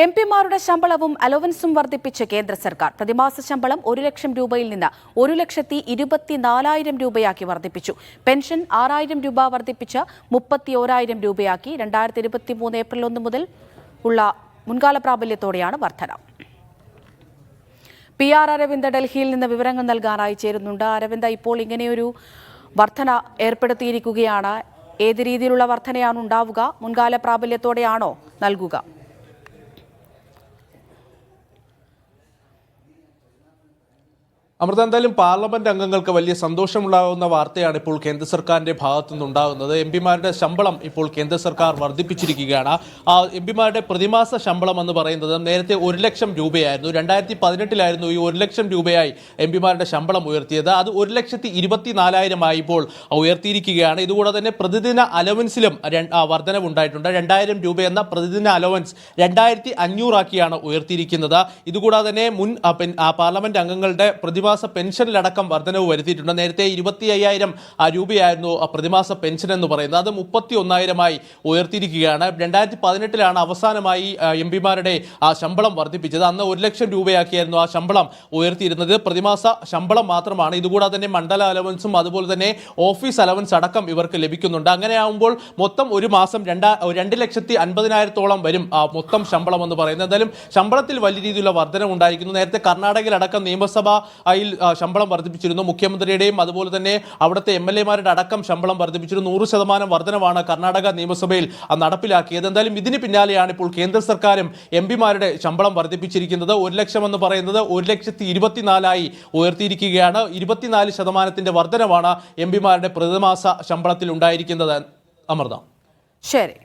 എംപിമാരുടെ ശമ്പളവും അലവൻസും വർദ്ധിപ്പിച്ച് കേന്ദ്ര സർക്കാർ. പ്രതിമാസ ശമ്പളം 1 ലക്ഷം രൂപയിൽ നിന്ന് 1,24,000 രൂപയാക്കി വർദ്ധിപ്പിച്ചു. പെൻഷൻ 6,000 രൂപ വർദ്ധിപ്പിച്ച് 31,000 രൂപയാക്കി. 2023 ഏപ്രിൽ 1 മുതൽ ഉള്ള മുൻകാല പ്രാബല്യത്തോടെയാണ് വർധന. PR അരവിന്ദ് ഡൽഹിയിൽ നിന്ന് വിവരങ്ങൾ നൽകാനായി ചേരുന്നുണ്ട്. അരവിന്ദ്, ഇപ്പോൾ ഇങ്ങനെയൊരു വർധന ഏർപ്പെടുത്തിയിരിക്കുകയാണ്. ഏത് രീതിയിലുള്ള വർധനയാണ് ഉണ്ടാവുക? മുൻകാല പ്രാബല്യത്തോടെയാണോ നൽകുക? അമൃത, എന്തായാലും പാർലമെന്റ് അംഗങ്ങൾക്ക് വലിയ സന്തോഷമുണ്ടാകുന്ന വാർത്തയാണ് ഇപ്പോൾ കേന്ദ്ര സർക്കാരിന്റെ ഭാഗത്തു നിന്നുണ്ടാകുന്നത്. എംപിമാരുടെ ശമ്പളം ഇപ്പോൾ കേന്ദ്ര സർക്കാർ വർദ്ധിപ്പിച്ചിരിക്കുകയാണ്. എംപിമാരുടെ പ്രതിമാസ ശമ്പളം എന്ന് പറയുന്നത് നേരത്തെ 1 ലക്ഷം രൂപയായിരുന്നു. 2018 ഈ 1 ലക്ഷം രൂപയായി എംപിമാരുടെ ശമ്പളം ഉയർത്തിയത്. അത് 1,24,000 ഇപ്പോൾ ഉയർത്തിയിരിക്കുകയാണ്. ഇതുകൂടാതെ തന്നെ പ്രതിദിന അലവൻസിലും വർധനവുണ്ടായിട്ടുണ്ട്. 2,000 രൂപ എന്ന പ്രതിദിന അലവൻസ് 2,500 ആക്കിയാണ് ഉയർത്തിയിരിക്കുന്നത്. ഇതുകൂടാതെ തന്നെ മുൻ പാർലമെന്റ് അംഗങ്ങളുടെ പ്രതിമാസ പെൻഷനിലടക്കം വർധനവ് വരുത്തിയിട്ടുണ്ട്. നേരത്തെ 25,000 രൂപയായിരുന്നു പ്രതിമാസ പെൻഷൻ എന്ന് പറയുന്നത്. അത് 31,000 ഉയർത്തിയിരിക്കുകയാണ്. 2018 അവസാനമായി എംപിമാരുടെ ശമ്പളം വർദ്ധിപ്പിച്ചത്. അന്ന് 1 ലക്ഷം രൂപയാക്കിയായിരുന്നു ആ ശമ്പളം ഉയർത്തിയിരുന്നത്. പ്രതിമാസ ശമ്പളം മാത്രമാണ്. ഇതുകൂടാതെ തന്നെ മണ്ഡല അലവൻസും അതുപോലെ തന്നെ ഓഫീസ് അലവൻസ് അടക്കം ഇവർക്ക് ലഭിക്കുന്നുണ്ട്. അങ്ങനെയാകുമ്പോൾ മൊത്തം ഒരു മാസം 2,50,000 വരും മൊത്തം ശമ്പളം എന്ന് പറയുന്നത്. എന്തായാലും ശമ്പളത്തിൽ വലിയ രീതിയിലുള്ള വർധന ഉണ്ടായിരിക്കുന്നു. നേരത്തെ കർണാടകയിലടക്കം നിയമസഭ ശമ്പളം വർദ്ധിപ്പിച്ചിരുന്നു. മുഖ്യമന്ത്രിയുടെയും അതുപോലെ തന്നെ അവിടുത്തെ MLA-മാരുടെ അടക്കം ശമ്പളം വർദ്ധിപ്പിച്ചിരുന്നു. 100% വർധനവാണ് കർണാടക നിയമസഭയിൽ നടപ്പിലാക്കിയത്. എന്തായാലും ഇതിന് പിന്നാലെയാണ് ഇപ്പോൾ കേന്ദ്ര സർക്കാരും എംപിമാരുടെ ശമ്പളം വർദ്ധിപ്പിച്ചിരിക്കുന്നത്. 1 ലക്ഷം എന്ന് പറയുന്നത് 1,24,000 ഉയർത്തിയിരിക്കുകയാണ്. 24% വർധനവാണ് എംപിമാരുടെ പ്രതിമാസ ശമ്പളത്തിൽ ഉണ്ടായിരിക്കുന്നത്. അമൃത, ശരി.